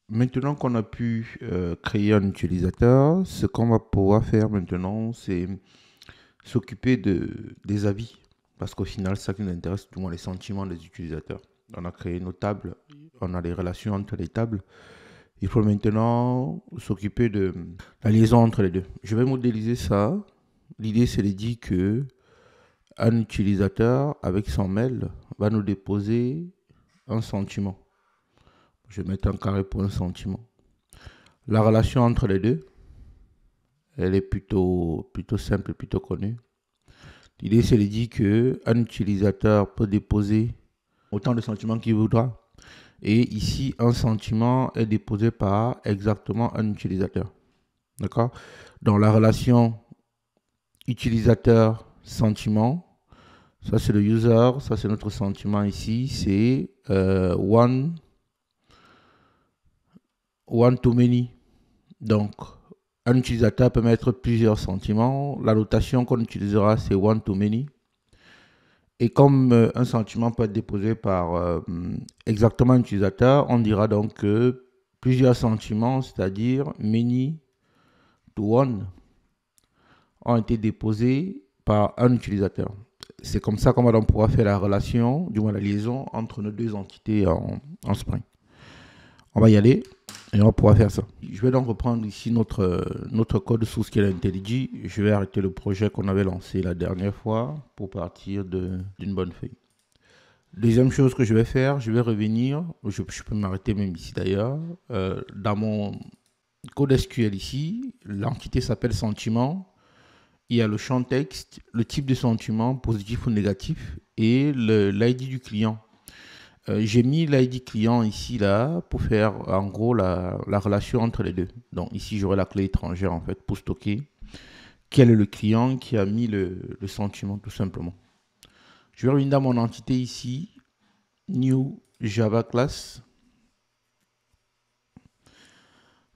Maintenant qu'on a pu créer un utilisateur, ce qu'on va pouvoir faire maintenant, c'est s'occuper des avis. Parce qu'au final, c'est ça qui nous intéresse, du moins les sentiments des utilisateurs. On a créé nos tables, on a les relations entre les tables. Il faut maintenant s'occuper de la liaison entre les deux. Je vais modéliser ça. L'idée, c'est de dire que un utilisateur, avec son mail, va nous déposer un sentiment. Je vais mettre un carré pour un sentiment. La relation entre les deux, elle est plutôt simple, plutôt connue. L'idée, c'est de dire qu'un utilisateur peut déposer autant de sentiments qu'il voudra. Et ici, un sentiment est déposé par exactement un utilisateur. D'accord? Dans la relation utilisateur-sentiment, ça c'est le user, ça c'est notre sentiment ici, c'est one to many. Donc, un utilisateur peut mettre plusieurs sentiments. La notation qu'on utilisera, c'est one to many. Et comme un sentiment peut être déposé par exactement un utilisateur, on dira donc que plusieurs sentiments, c'est-à-dire many to one, ont été déposés par un utilisateur. C'est comme ça qu'on va donc pouvoir faire la relation, du moins la liaison entre nos deux entités en Spring. On va y aller et on va pouvoir faire ça. Je vais donc reprendre ici notre code source qui est l'IntelliJ. Je vais arrêter le projet qu'on avait lancé la dernière fois pour partir d'une bonne feuille. Deuxième chose que je vais faire, je vais revenir, je peux m'arrêter même ici d'ailleurs, dans mon code SQL ici, l'entité s'appelle sentiment. Il y a le champ texte, le type de sentiment, positif ou négatif, et l'ID du client. J'ai mis l'ID client ici, là, pour faire en gros la relation entre les deux. Donc ici, j'aurai la clé étrangère en fait pour stocker quel est le client qui a mis le sentiment tout simplement. Je vais revenir dans mon entité ici, New Java Class.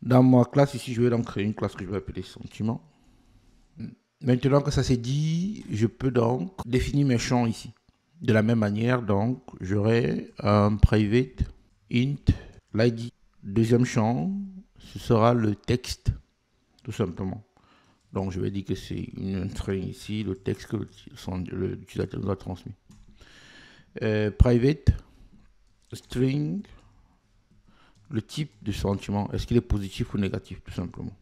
Dans ma classe ici, je vais donc créer une classe que je vais appeler sentiment. Maintenant que ça c'est dit, je peux donc définir mes champs ici. De la même manière, donc, j'aurai un private int l'id. Deuxième champ, ce sera le texte, tout simplement. Donc, je vais dire que c'est une string ici, le texte que l'utilisateur nous a transmis. Private string, le type de sentiment, est-ce qu'il est positif ou négatif, tout simplement.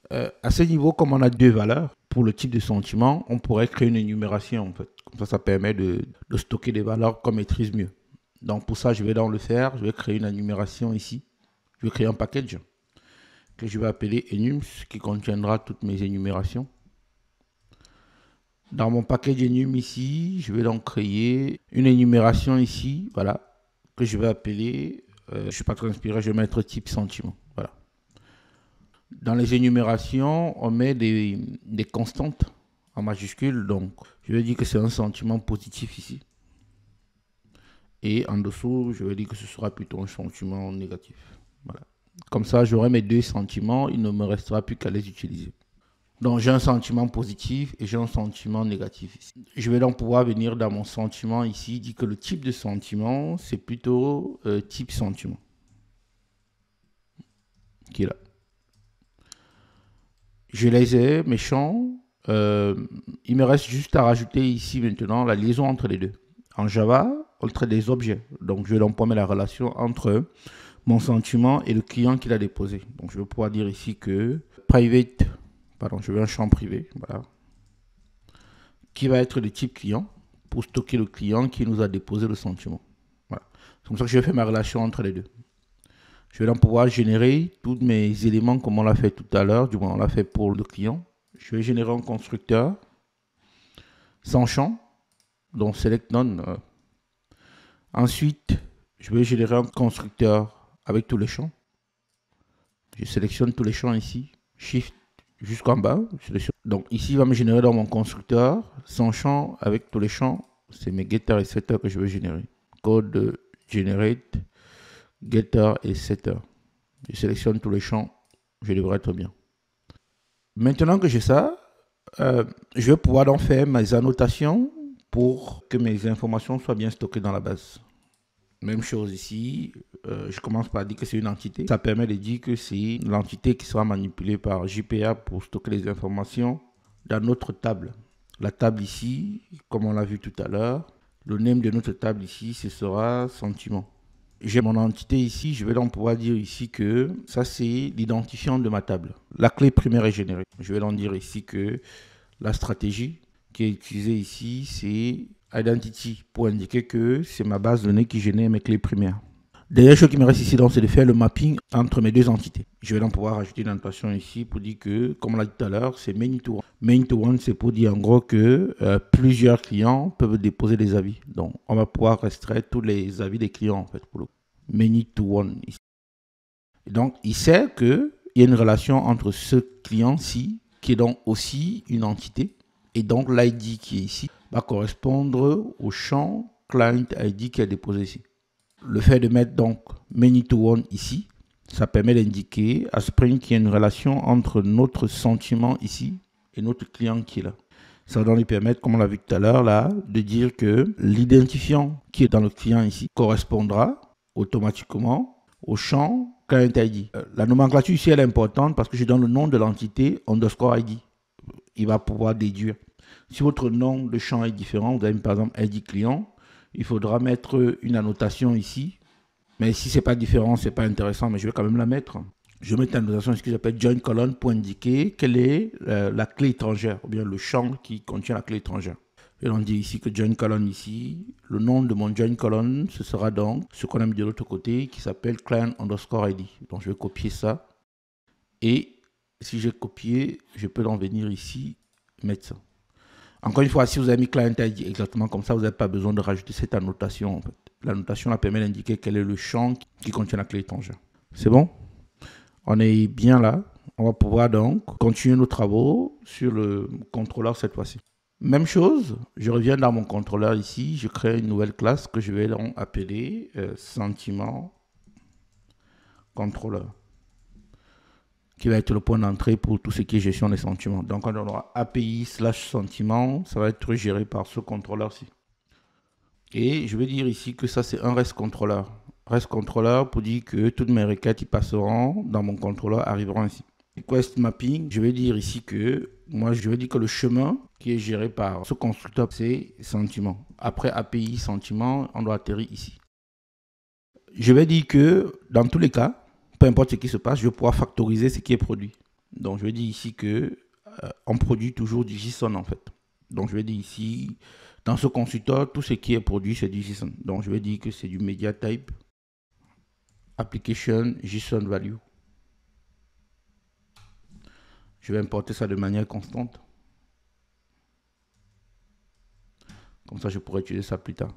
À ce niveau, comme on a deux valeurs, pour le type de sentiment, on pourrait créer une énumération en fait. Comme ça permet de stocker des valeurs qu'on maîtrise mieux. Donc pour ça, je vais donc le faire. Je vais créer une énumération ici. Je vais créer un package que je vais appeler enums qui contiendra toutes mes énumérations. Dans mon package enum ici, je vais donc créer une énumération ici, voilà, que je vais appeler, je ne suis pas trop inspiré, je vais mettre type sentiment. Voilà. Dans les énumérations, on met des constantes en majuscule. Donc, je vais dire que c'est un sentiment positif ici. Et en dessous, je vais dire que ce sera plutôt un sentiment négatif. Voilà. Comme ça, j'aurai mes deux sentiments. Il ne me restera plus qu'à les utiliser. Donc, j'ai un sentiment positif et j'ai un sentiment négatif ici. Je vais donc pouvoir venir dans mon sentiment ici, dire que le type de sentiment, c'est plutôt type sentiment. Qui est là. Je les ai, mes champs. Il me reste juste à rajouter ici maintenant la liaison entre les deux. En Java, on traite des objets. Donc, je vais donc mettre la relation entre mon sentiment et le client qui l'a déposé. Donc, je vais pouvoir dire ici que private, pardon, je veux un champ privé, voilà, qui va être de type client pour stocker le client qui nous a déposé le sentiment. Voilà. C'est comme ça que je vais faire ma relation entre les deux. Je vais donc pouvoir générer tous mes éléments comme on l'a fait tout à l'heure, du moins on l'a fait pour le client. Je vais générer un constructeur sans champ, donc select none. Ensuite, je vais générer un constructeur avec tous les champs. Je sélectionne tous les champs ici, Shift jusqu'en bas. Donc ici, il va me générer dans mon constructeur sans champ avec tous les champs. C'est mes getter et setter que je vais générer. Code generate, getter et setter. Je sélectionne tous les champs, je devrais être bien. Maintenant que j'ai ça, je vais pouvoir donc faire mes annotations pour que mes informations soient bien stockées dans la base. Même chose ici, je commence par dire que c'est une entité. Ça permet de dire que c'est l'entité qui sera manipulée par JPA pour stocker les informations dans notre table. La table ici, comme on l'a vu tout à l'heure, le name de notre table ici, ce sera sentiment. J'ai mon entité ici, je vais donc pouvoir dire ici que ça c'est l'identifiant de ma table. La clé primaire est générée. Je vais donc dire ici que la stratégie qui est utilisée ici, c'est identity pour indiquer que c'est ma base de données qui génère mes clés primaires. Dernière chose qui me reste ici, c'est de faire le mapping entre mes deux entités. Je vais donc pouvoir rajouter une notation ici pour dire que, comme on l'a dit tout à l'heure, c'est main to one. Main to one, c'est pour dire en gros que plusieurs clients peuvent déposer des avis. Donc, on va pouvoir restreindre tous les avis des clients, en fait, pour le main to one ici. Et donc, il sait qu'il y a une relation entre ce client-ci, qui est donc aussi une entité, et donc l'ID qui est ici va correspondre au champ client ID qui est déposé ici. Le fait de mettre donc many to one ici, ça permet d'indiquer à Spring qu'il y a une relation entre notre sentiment ici et notre client qui est là. Ça va donc lui permettre, comme on l'a vu tout à l'heure là, de dire que l'identifiant qui est dans le client ici correspondra automatiquement au champ client ID. La nomenclature ici elle est importante parce que je donne le nom de l'entité underscore ID. Il va pouvoir déduire. Si votre nom de champ est différent, vous avez par exemple ID client, il faudra mettre une annotation ici. Mais si ce n'est pas différent, ce n'est pas intéressant, mais je vais quand même la mettre. Je vais mettre une annotation ici que j'appelle join colon pour indiquer quelle est la clé étrangère, ou bien le champ qui contient la clé étrangère. Je vais donc dire ici que join colon ici, le nom de mon join colon, ce sera donc ce qu'on a mis de l'autre côté qui s'appelle client underscore ID. Donc je vais copier ça. Et si j'ai copié, je peux donc venir ici mettre ça. Encore une fois, si vous avez mis client ID exactement comme ça, vous n'avez pas besoin de rajouter cette annotation. En fait. L'annotation permet d'indiquer quel est le champ qui contient la clé étrangère. C'est bon? On est bien là. On va pouvoir donc continuer nos travaux sur le contrôleur cette fois-ci. Même chose, je reviens dans mon contrôleur ici. Je crée une nouvelle classe que je vais donc appeler sentiment contrôleur, qui va être le point d'entrée pour tout ce qui est gestion des sentiments. Donc, on aura API/sentiment, ça va être géré par ce contrôleur-ci. Et je vais dire ici que ça, c'est un REST contrôleur. REST contrôleur pour dire que toutes mes requêtes qui passeront dans mon contrôleur arriveront ainsi. Request mapping, je vais dire ici que moi, je vais dire que le chemin qui est géré par ce constructeur, c'est sentiment. Après API sentiment, on doit atterrir ici. Je vais dire que dans tous les cas, peu importe ce qui se passe, je vais pouvoir factoriser ce qui est produit. Donc, je vais dire ici que on produit toujours du JSON en fait. Donc, je vais dire ici, dans ce constructeur, tout ce qui est produit, c'est du JSON. Donc, je vais dire que c'est du media type, application, JSON value. Je vais importer ça de manière constante. Comme ça, je pourrai utiliser ça plus tard.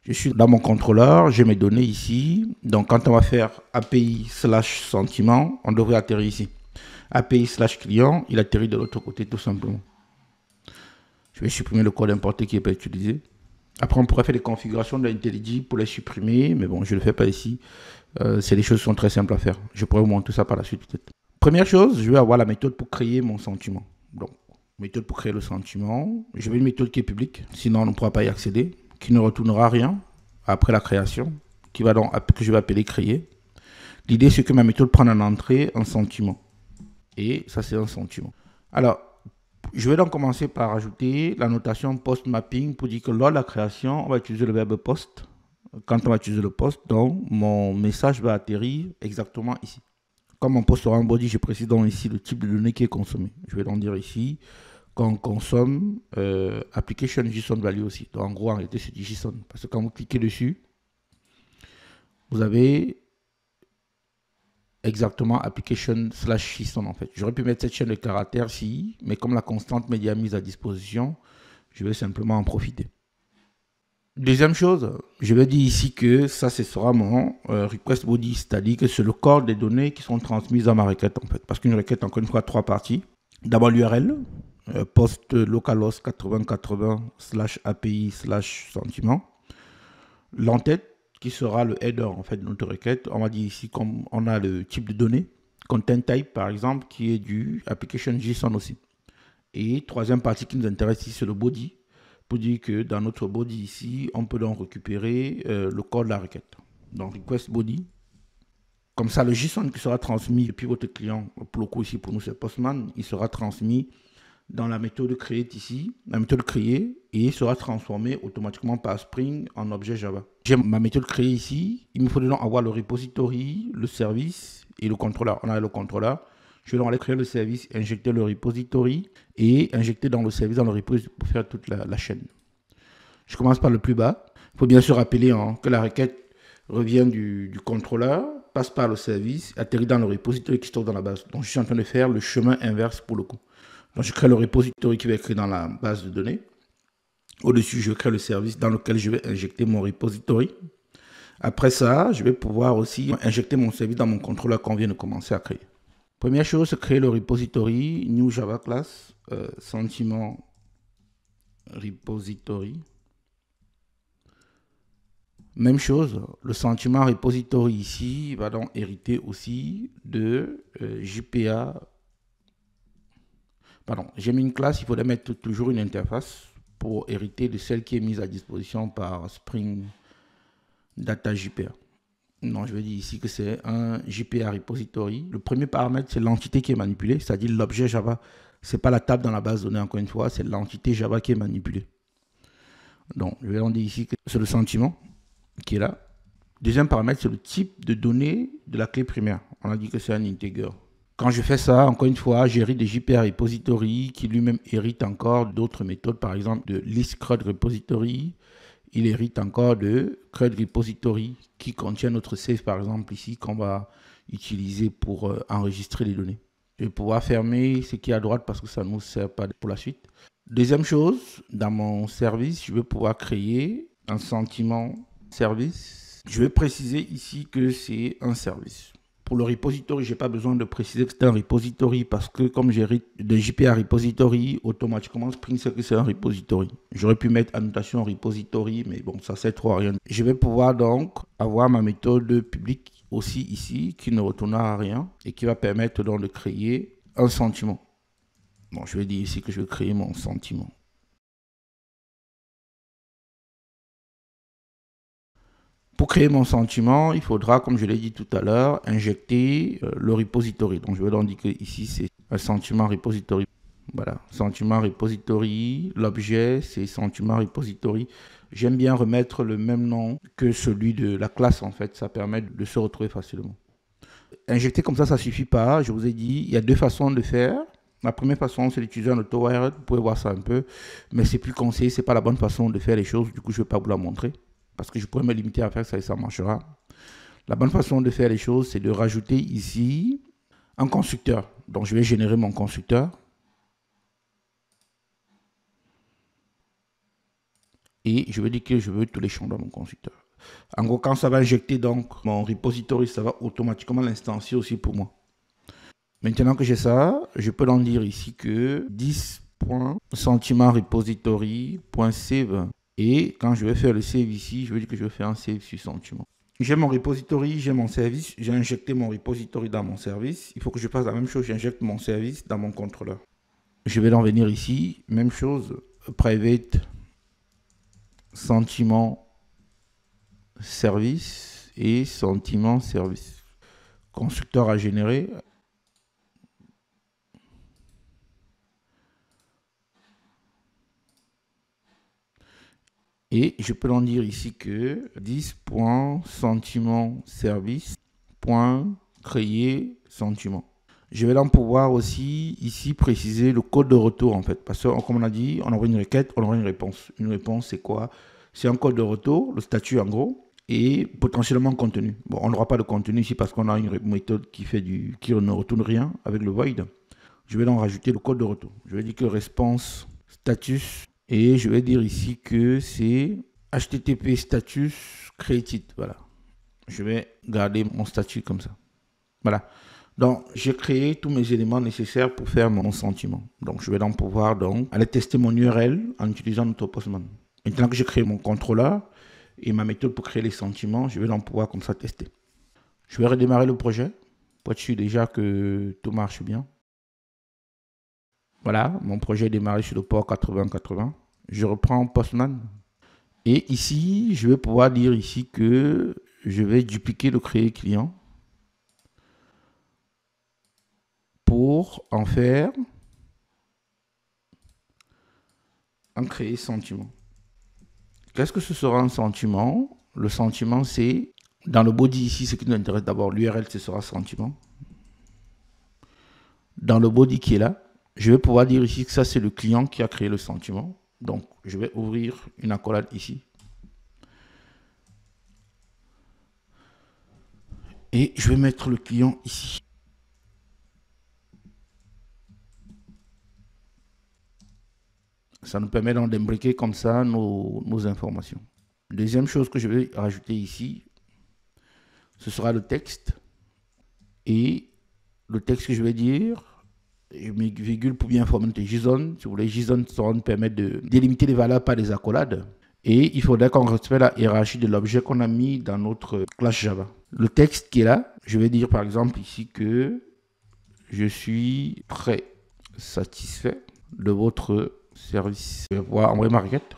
Je suis dans mon contrôleur, j'ai mes données ici. Donc, quand on va faire API/sentiment, on devrait atterrir ici. API/client, il atterrit de l'autre côté tout simplement. Je vais supprimer le code importé qui n'est pas utilisé. Après, on pourrait faire des configurations de l'IntelliJ pour les supprimer, mais bon, je ne le fais pas ici. C'est des choses qui sont très simples à faire. Je pourrais vous montrer ça par la suite peut-être. Première chose, je vais avoir la méthode pour créer mon sentiment. Donc, méthode pour créer le sentiment. Je vais une méthode qui est publique, sinon on ne pourra pas y accéder, qui ne retournera rien après la création, que je vais appeler créer. L'idée, c'est que ma méthode prenne en entrée un sentiment. Et ça, c'est un sentiment. Alors, je vais donc commencer par ajouter la notation post mapping pour dire que lors de la création, on va utiliser le verbe post. Quand on va utiliser le post, donc mon message va atterrir exactement ici. Comme mon post aura un body, je précise donc ici le type de données qui est consommé. Je vais donc dire ici qu'on consomme application JSON value aussi. Donc en gros, en réalité, c'est du JSON. Parce que quand vous cliquez dessus, vous avez exactement application/JSON en fait. J'aurais pu mettre cette chaîne de caractères ici, mais comme la constante média mise à disposition, je vais simplement en profiter. Deuxième chose, je vais dire ici que ça, ce sera mon request body, c'est-à-dire que c'est le corps des données qui sont transmises dans ma requête en fait. Parce qu'une requête, encore une fois, 3 parties. D'abord l'URL, post localhost 8080/API/sentiment. L'entête, qui sera le header en fait de notre requête. On va dire ici comme on a le type de données, content type par exemple, qui est du application JSON aussi. Et troisième partie qui nous intéresse ici, c'est le body, pour dire que dans notre body ici, on peut donc récupérer le corps de la requête. Donc request body. Comme ça, le JSON qui sera transmis depuis votre client, pour le coup ici pour nous c'est Postman, il sera transmis dans la méthode create ici, la méthode créer, et sera transformé automatiquement par Spring en objet Java. J'ai ma méthode créer ici, il me faut donc avoir le repository, le service et le contrôleur. On a le contrôleur. Je vais donc aller créer le service, injecter le repository et injecter dans le service, dans le repository pour faire toute la chaîne. Je commence par le plus bas. Il faut bien se rappeler que la requête revient du contrôleur, passe par le service, atterrit dans le repository qui se trouve dans la base. Donc je suis en train de faire le chemin inverse pour le coup. Donc je crée le repository qui va être créé dans la base de données. Au-dessus, je crée le service dans lequel je vais injecter mon repository. Après ça, je vais pouvoir aussi injecter mon service dans mon contrôleur qu'on vient de commencer à créer. Première chose, c'est créer le repository, new Java class, sentiment repository. Même chose, le sentiment repository ici va donc hériter aussi de JPA. Pardon, j'ai mis une classe, il faudrait mettre toujours une interface pour hériter de celle qui est mise à disposition par Spring Data JPA. Non, je vais dire ici que c'est un JPA repository. Le premier paramètre, c'est l'entité qui est manipulée, c'est-à-dire l'objet Java. Ce n'est pas la table dans la base de données, encore une fois, c'est l'entité Java qui est manipulée. Donc, je vais en dire ici que c'est le sentiment qui est là. Deuxième paramètre, c'est le type de données de la clé primaire. On a dit que c'est un integer. Quand je fais ça, encore une fois, j'hérite de JPA repository qui lui-même hérite encore d'autres méthodes, par exemple de list CRUD repository. Il hérite encore de CRUD repository qui contient notre save, par exemple, ici, qu'on va utiliser pour enregistrer les données. Je vais pouvoir fermer ce qui est à droite parce que ça ne nous sert pas pour la suite. Deuxième chose, dans mon service, je vais pouvoir créer un sentiment service. Je vais préciser ici que c'est un service. Pour le repository, je n'ai pas besoin de préciser que c'est un repository parce que comme j'hérite de JPA repository, automatiquement Spring sait que c'est un repository. J'aurais pu mettre annotation repository, mais bon, ça sert trop à rien. Je vais pouvoir donc avoir ma méthode publique aussi ici qui ne retournera à rien et qui va permettre donc de créer un sentiment. Bon, je vais dire ici que je vais créer mon sentiment. Pour créer mon sentiment, il faudra, comme je l'ai dit tout à l'heure, injecter le repository. Donc, je vais donc dire que ici, c'est un sentiment repository. Voilà, sentiment repository. L'objet, c'est sentiment repository. J'aime bien remettre le même nom que celui de la classe, en fait. Ça permet de se retrouver facilement. Injecter comme ça ne suffit pas. Je vous ai dit, il y a deux façons de faire. La première façon, c'est d'utiliser un auto-wire. Vous pouvez voir ça un peu. Mais c'est plus conseillé. Ce n'est pas la bonne façon de faire les choses. Du coup, je ne vais pas vous la montrer. Parce que je pourrais me limiter à faire ça et ça marchera. La bonne façon de faire les choses, c'est de rajouter ici un constructeur. Donc, je vais générer mon constructeur. Et je vais dire que je veux tous les champs dans mon constructeur. En gros, quand ça va injecter donc mon repository, ça va automatiquement l'instancier aussi pour moi. Maintenant que j'ai ça, je peux donc dire ici que 10.sentiment-repository.save. Et quand je vais faire le save ici, je vais dire que je vais faire un save sur sentiment. J'ai mon repository, j'ai mon service, j'ai injecté mon repository dans mon service. Il faut que je fasse la même chose, j'injecte mon service dans mon contrôleur. Je vais donc venir ici, même chose, private sentiment service et sentiment service. Constructeur à générer. Et je peux en dire ici que 10.sentiment-service.créer sentiment. Je vais donc pouvoir aussi ici préciser le code de retour en fait. Parce que comme on a dit, on envoie une requête, on envoie une réponse. Une réponse c'est quoi? C'est un code de retour, le statut en gros, et potentiellement contenu. Bon, on n'aura pas de contenu ici parce qu'on a une méthode qui ne retourne rien avec le void. Je vais donc rajouter le code de retour. Je vais dire que response status. Et je vais dire ici que c'est HTTP status created. Voilà. Je vais garder mon statut comme ça. Voilà. Donc, j'ai créé tous mes éléments nécessaires pour faire mon sentiment. Donc, je vais donc pouvoir aller tester mon URL en utilisant notre Postman. Maintenant que j'ai créé mon contrôleur et ma méthode pour créer les sentiments, je vais donc pouvoir comme ça tester. Je vais redémarrer le projet pour être sûr déjà que tout marche bien. Voilà, mon projet est démarré sur le port 8080. Je reprends Postman. Et ici, je vais pouvoir dire ici que je vais dupliquer le créer client pour en faire un créer sentiment. Qu'est-ce que ce sera un sentiment? Le sentiment, c'est dans le body ici, ce qui nous intéresse d'abord, l'URL, ce sera sentiment. Dans le body qui est là, je vais pouvoir dire ici que ça, c'est le client qui a créé le sentiment. Donc, je vais ouvrir une accolade ici. Et je vais mettre le client ici. Ça nous permet donc d'imbriquer comme ça nos informations. Deuxième chose que je vais rajouter ici, ce sera le texte. Et le texte que je vais dire, je mets virgule pour bien formater JSON. Si vous voulez, JSON, ça va nous permettre de délimiter les valeurs par des accolades. Et il faudrait qu'on respecte la hiérarchie de l'objet qu'on a mis dans notre classe Java. Le texte qui est là, je vais dire par exemple ici que je suis très satisfait de votre service. Je vais pouvoir envoyer ma requête.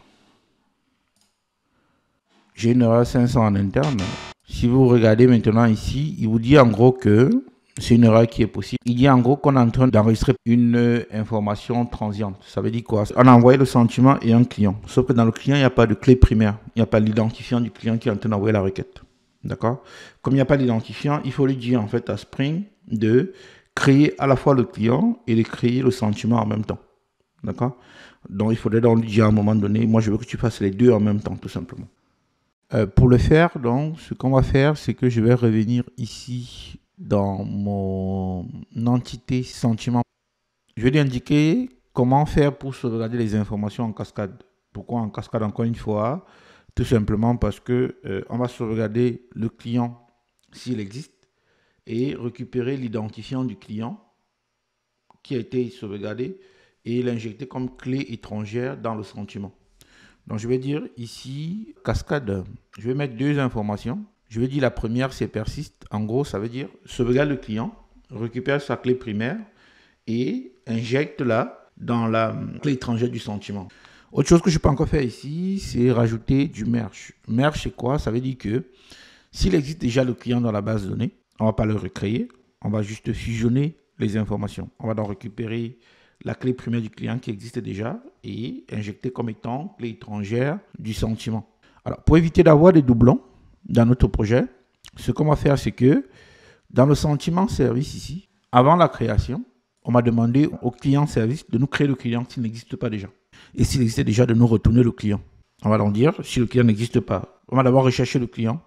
J'ai une erreur 500 en interne. Si vous regardez maintenant ici, il vous dit en gros que c'est une erreur qui est possible. Il dit en gros qu'on est en train d'enregistrer une information transiente. Ça veut dire quoi? On a envoyé le sentiment et un client. Sauf que dans le client, il n'y a pas de clé primaire. Il n'y a pas l'identifiant du client qui est en train d'envoyer la requête. D'accord? Comme il n'y a pas d'identifiant, il faut lui dire en fait à Spring de créer à la fois le client et de créer le sentiment en même temps. D'accord? Donc il faudrait donc lui dire à un moment donné, moi je veux que tu fasses les deux en même temps, tout simplement. Pour le faire, donc, ce qu'on va faire, c'est que je vais revenir ici dans mon entité sentiment. Je vais lui indiquer comment faire pour sauvegarder les informations en cascade. Pourquoi en cascade encore une fois? Tout simplement parce que on va sauvegarder le client s'il existe et récupérer l'identifiant du client qui a été sauvegardé et l'injecter comme clé étrangère dans le sentiment. Donc, je vais dire ici, cascade, je vais mettre deux informations. Je vais dire la première, c'est persiste. En gros, ça veut dire sauvegarde le client, récupère sa clé primaire et injecte-la dans la clé étrangère du sentiment. Autre chose que je peux encore faire ici, c'est rajouter du merge. Merge, c'est quoi? Ça veut dire que s'il existe déjà le client dans la base de données, on ne va pas le recréer, on va juste fusionner les informations. On va donc récupérer la clé primaire du client qui existe déjà et injecter comme étant clé étrangère du sentiment. Alors, pour éviter d'avoir des doublons dans notre projet, ce qu'on va faire, c'est que dans le sentiment service ici, avant la création, on m'a demandé au client service de nous créer le client s'il n'existe pas déjà. Et s'il existe déjà, de nous retourner le client. On va donc dire, si le client n'existe pas, on va d'abord rechercher le client.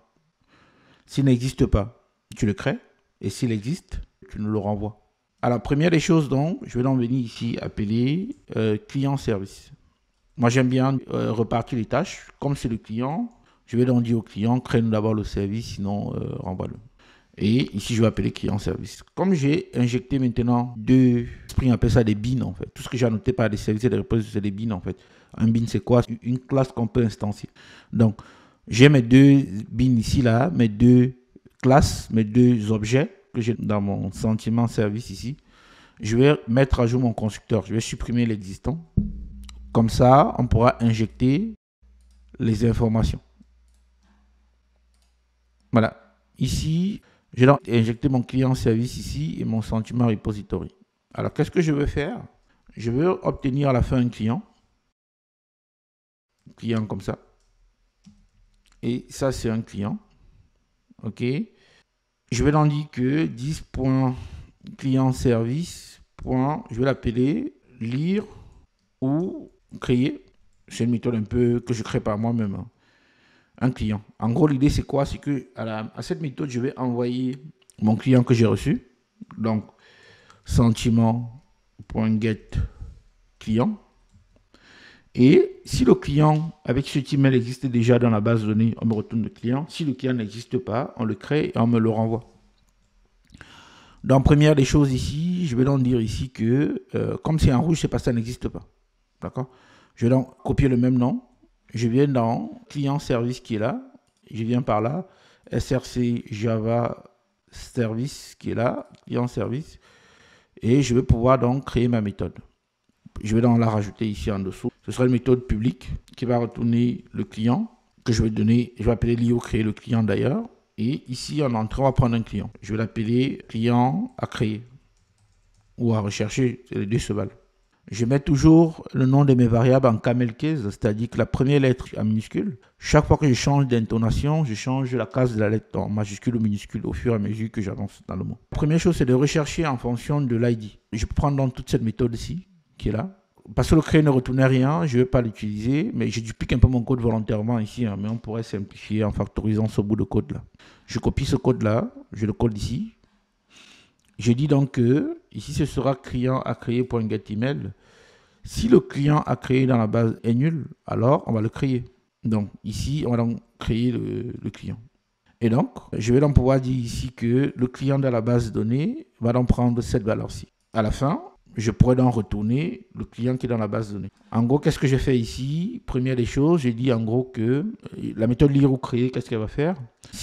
S'il n'existe pas, tu le crées. Et s'il existe, tu nous le renvoies. Alors, première des choses, donc, je vais donc venir ici appeler client service. Moi, j'aime bien repartir les tâches. Comme c'est le client, je vais donc dire au client, crée-nous d'abord le service, sinon renvoie-le. Et ici, je vais appeler client service. Comme j'ai injecté maintenant deux, Spring appelle ça des bins en fait. Tout ce que j'ai annoté par des services et des repositoires, c'est des bins en fait. Un bin, c'est quoi? Une classe qu'on peut instancier. Donc, j'ai mes deux bins ici, là, mes deux classes, mes deux objets que j'ai dans mon sentiment service ici. Je vais mettre à jour mon constructeur. Je vais supprimer l'existant. Comme ça, on pourra injecter les informations. Voilà. Ici, j'ai donc injecté mon client service ici et mon sentiment repository. Alors, qu'est-ce que je veux faire? Je veux obtenir à la fin un client. Client comme ça. Et ça, c'est un client. OK. Je vais donc dire que 10.client service. Je vais l'appeler lire ou créer. C'est une méthode un peu que je crée par moi-même. Hein. Un client. En gros, l'idée, c'est quoi? C'est que à cette méthode, je vais envoyer mon client que j'ai reçu. Donc, sentiment.get client. Et si le client avec ce email existe déjà dans la base de données, on me retourne le client. Si le client n'existe pas, on le crée et on me le renvoie. Donc, première des choses ici, je vais donc dire ici que comme c'est en rouge, c'est parce que ça n'existe pas. D'accord? Je vais donc copier le même nom. Je viens dans client service qui est là. Je viens par là. SRC Java service qui est là. Client service. Et je vais pouvoir donc créer ma méthode. Je vais donc la rajouter ici en dessous. Ce sera une méthode publique qui va retourner le client que je vais donner. Je vais appeler l'IO créer le client d'ailleurs. Et ici, en entrée, on va prendre un client. Je vais l'appeler client à créer ou à rechercher. C'est les deux se valent. Je mets toujours le nom de mes variables en camel case, c'est-à-dire que la première lettre en minuscule. Chaque fois que je change d'intonation, je change la case de la lettre en majuscule ou minuscule au fur et à mesure que j'avance dans le mot. La première chose, c'est de rechercher en fonction de l'ID. Je peux prendre donc toute cette méthode ici, qui est là. Parce que le créer ne retournait rien, je ne vais pas l'utiliser, mais je duplique un peu mon code volontairement ici, mais on pourrait simplifier en factorisant ce bout de code-là. Je copie ce code-là, je le colle ici. Je dis donc que ici, ce sera client à créer.getEmail. Si le client à créer dans la base est nul, alors on va le créer. Donc ici, on va donc créer le client. Et donc, je vais donc pouvoir dire ici que le client de la base de données va donc prendre cette valeur-ci. À la fin, je pourrais donc retourner le client qui est dans la base de données. En gros, qu'est-ce que j'ai fait ici? Première des choses, j'ai dit en gros que la méthode lire ou créer, qu'est-ce qu'elle va faire?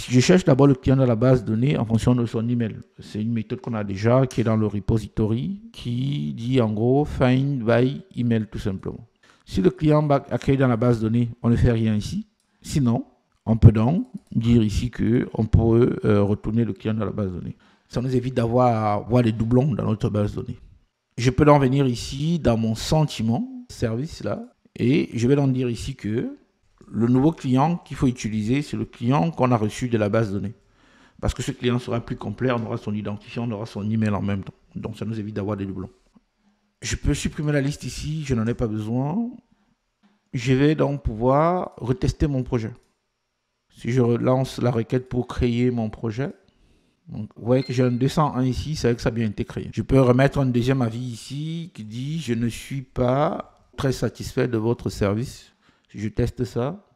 Je cherche d'abord le client dans la base de données en fonction de son email. C'est une méthode qu'on a déjà, qui est dans le repository, qui dit en gros find by email tout simplement. Si le client a créé dans la base de données, on ne fait rien ici. Sinon, on peut donc dire ici qu'on peut retourner le client dans la base de données. Ça nous évite d'avoir des doublons dans notre base de données. Je peux donc venir ici dans mon sentiment, service là, et je vais donc dire ici que le nouveau client qu'il faut utiliser, c'est le client qu'on a reçu de la base de données. Parce que ce client sera plus complet, on aura son identifiant, on aura son email en même temps. Donc ça nous évite d'avoir des doublons. Je peux supprimer la liste ici, je n'en ai pas besoin. Je vais donc pouvoir retester mon projet. Si je relance la requête pour créer mon projet, donc, vous voyez que j'ai un 201 ici, c'est vrai que ça a bien été créé. Je peux remettre un deuxième avis ici qui dit « Je ne suis pas très satisfait de votre service ». Si je teste ça.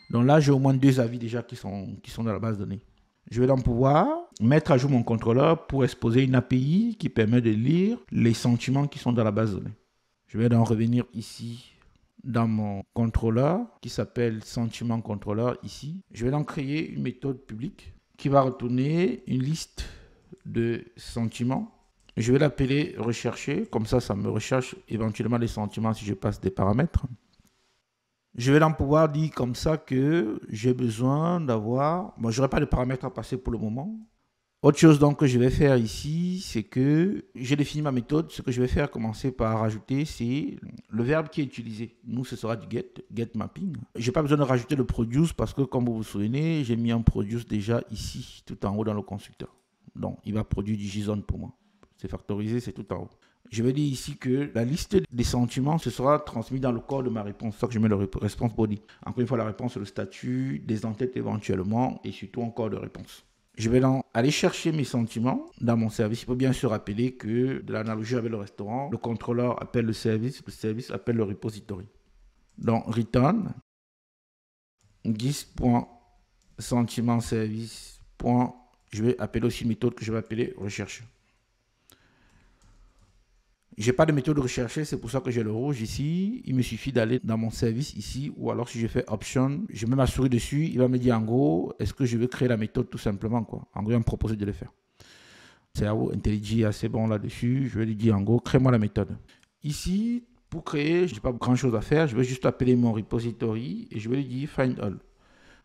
Donc là, j'ai au moins 2 avis déjà qui sont dans la base de données. Je vais donc pouvoir mettre à jour mon contrôleur pour exposer une API qui permet de lire les sentiments qui sont dans la base de données. Je vais donc revenir ici dans mon contrôleur qui s'appelle sentiment contrôleur ici. Je vais donc créer une méthode publique qui va retourner une liste de sentiments. Je vais l'appeler rechercher, comme ça me recherche éventuellement les sentiments si je passe des paramètres. Je vais donc pouvoir dire comme ça que j'ai besoin d'avoir... Bon, je n'aurai pas de paramètres à passer pour le moment. Autre chose donc que je vais faire ici, c'est que j'ai défini ma méthode. Ce que je vais faire, commencer par rajouter, c'est le verbe qui est utilisé. Nous, ce sera du get mapping. Je n'ai pas besoin de rajouter le produce parce que, comme vous vous souvenez, j'ai mis un produce déjà ici, tout en haut dans le constructeur. Donc, il va produire du JSON pour moi. C'est factorisé, c'est tout en haut. Je vais dire ici que la liste des sentiments, ce sera transmis dans le corps de ma réponse. C'est ça que je mets le response body. Encore une fois, la réponse, c'est le statut, des entêtes éventuellement et surtout un corps de réponse. Je vais donc aller chercher mes sentiments dans mon service. Il faut bien se rappeler que de l'analogie avec le restaurant, le contrôleur appelle le service appelle le repository. Donc, return 10.sentimentservice. Je vais appeler aussi une méthode que je vais appeler recherche. Je n'ai pas de méthode de rechercher, c'est pour ça que j'ai le rouge ici. Il me suffit d'aller dans mon service ici, ou alors si je fais option, je mets ma souris dessus, il va me dire en gros, est-ce que je veux créer la méthode tout simplement quoi. En gros, il va me proposer de le faire. Cerveau IntelliJ est assez bon là-dessus. Je vais lui dire en gros, crée-moi la méthode. Ici, pour créer, je n'ai pas grand chose à faire. Je vais juste appeler mon repository et je vais lui dire find all.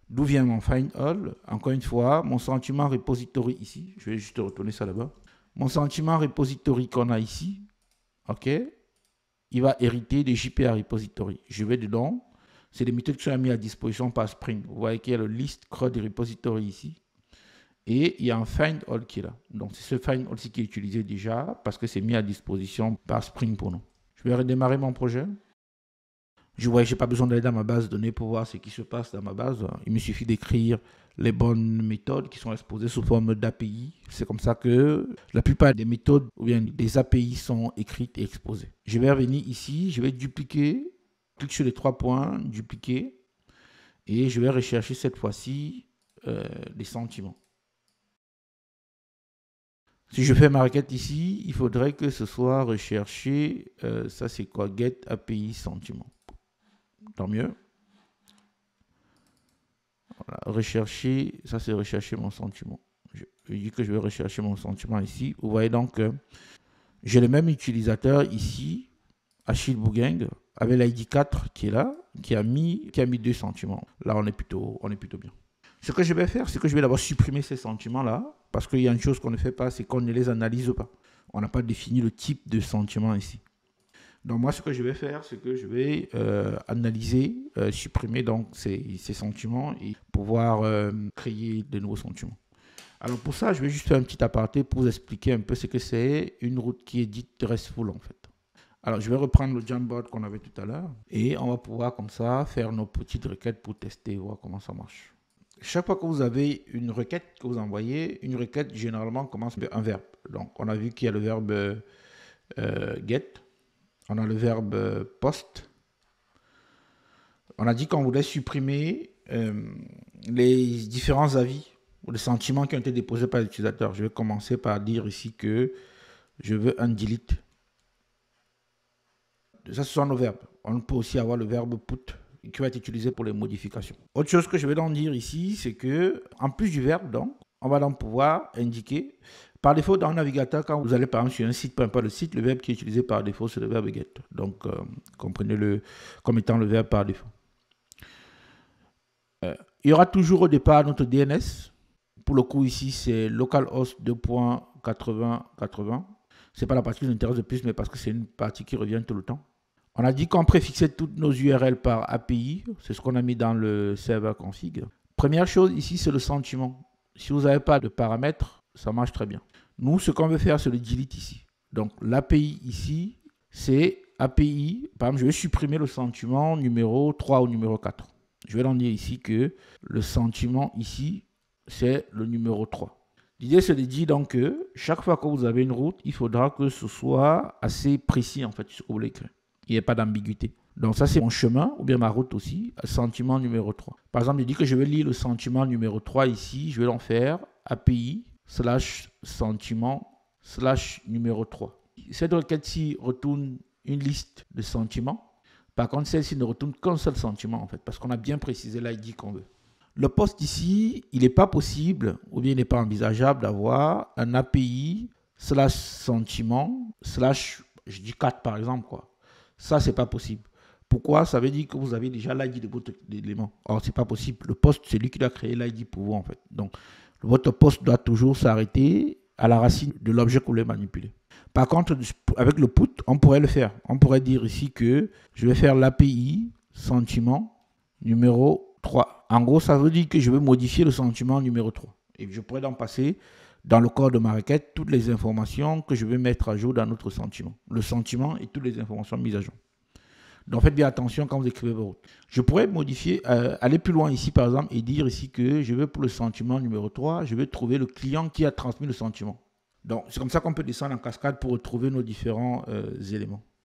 D'où vient mon find all? Encore une fois, mon sentiment repository ici. Je vais juste retourner ça là-bas. Mon sentiment repository qu'on a ici. OK, il va hériter des JPA repository. Je vais dedans. C'est des méthodes qui sont mises à disposition par Spring. Vous voyez qu'il y a le list CRUD repository ici. Et il y a un find all qui est là. Donc, c'est ce find all qui est utilisé déjà parce que c'est mis à disposition par Spring pour nous. Je vais redémarrer mon projet. Je vois que je n'ai pas besoin d'aller dans ma base de données pour voir ce qui se passe dans ma base. Il me suffit d'écrire les bonnes méthodes qui sont exposées sous forme d'API. C'est comme ça que la plupart des méthodes ou bien des API sont écrites et exposées. Je vais revenir ici, je vais dupliquer, clique sur les 3 points, dupliquer, et je vais rechercher cette fois-ci les sentiments. Si je fais ma requête ici, il faudrait que ce soit recherché, ça c'est quoi, get API sentiment. Tant mieux. Voilà, rechercher, ça c'est rechercher mon sentiment. Je dis que je vais rechercher mon sentiment ici. Vous voyez donc que j'ai le même utilisateur ici Achille Bouguing, avec l'ID 4 qui est là, qui a mis 2 sentiments. Là, on est plutôt bien. Ce que je vais faire, c'est que je vais d'abord supprimer ces sentiments-là, parce qu'il y a une chose qu'on ne fait pas, c'est qu'on ne les analyse pas. On n'a pas défini le type de sentiment ici. Donc moi, ce que je vais faire, c'est que je vais analyser, supprimer donc ces sentiments et pouvoir créer de nouveaux sentiments. Alors pour ça, je vais juste faire un petit aparté pour vous expliquer un peu ce que c'est une route qui est dite RESTful en fait. Alors je vais reprendre le Jamboard qu'on avait tout à l'heure et on va pouvoir comme ça faire nos petites requêtes pour tester, voir comment ça marche. Chaque fois que vous avez une requête que vous envoyez, une requête généralement commence par un verbe. Donc on a vu qu'il y a le verbe get, on a le verbe post. On a dit qu'on voulait supprimer les différents avis ou les sentiments qui ont été déposés par l'utilisateur. Je vais commencer par dire ici que je veux un delete. Ça, ce sont nos verbes. On peut aussi avoir le verbe put qui va être utilisé pour les modifications. Autre chose que je vais donc dire ici, c'est que en plus du verbe, donc, on va donc pouvoir indiquer, par défaut dans le navigateur, quand vous allez par exemple sur un site, peu importe le site, le verbe qui est utilisé par défaut, c'est le verbe get. Donc, comprenez-le comme étant le verbe par défaut. Il y aura toujours au départ notre DNS. Pour le coup, ici, c'est localhost 2.80.80. Ce n'est pas la partie qui nous intéresse le plus, mais parce que c'est une partie qui revient tout le temps. On a dit qu'on préfixait toutes nos URL par API. C'est ce qu'on a mis dans le serveur config. Première chose ici, c'est le sentiment. Si vous n'avez pas de paramètres, ça marche très bien. Nous, ce qu'on veut faire, c'est le delete ici. Donc, l'API ici, c'est API. Par exemple, je vais supprimer le sentiment numéro 3 ou numéro 4. Je vais donc dire ici que le sentiment ici, c'est le numéro 3. L'idée, c'est de dire donc que chaque fois que vous avez une route, il faudra que ce soit assez précis en fait, ce que vous voulez écrire. Il n'y ait pas d'ambiguïté. Donc ça, c'est mon chemin, ou bien ma route aussi, sentiment numéro 3. Par exemple, je dis que je vais lire le sentiment numéro 3 ici, je vais en faire API /sentiment /numéro 3. Cette requête-ci retourne une liste de sentiments. Par contre, celle-ci ne retourne qu'un seul sentiment en fait, parce qu'on a bien précisé l'ID qu'on veut. Le post ici, il n'est pas possible, ou bien il n'est pas envisageable d'avoir un API /sentiment je dis 4 par exemple, quoi. Ça, c'est pas possible. Pourquoi? Ça veut dire que vous avez déjà l'ID de votre élément. Or, c'est pas possible. Le post, c'est lui qui doit créer l'ID pour vous, en fait. Donc, votre post doit toujours s'arrêter à la racine de l'objet que vous voulez manipuler. Par contre, avec le put, on pourrait le faire. On pourrait dire ici que je vais faire l'API sentiment numéro 3. En gros, ça veut dire que je vais modifier le sentiment numéro 3. Et je pourrais donc passer dans le corps de ma requête toutes les informations que je vais mettre à jour dans notre sentiment. Le sentiment et toutes les informations mises à jour. Donc faites bien attention quand vous écrivez vos routes. Je pourrais modifier, aller plus loin ici par exemple et dire ici que je veux pour le sentiment numéro 3, je vais trouver le client qui a transmis le sentiment. Donc c'est comme ça qu'on peut descendre en cascade pour retrouver nos différents éléments.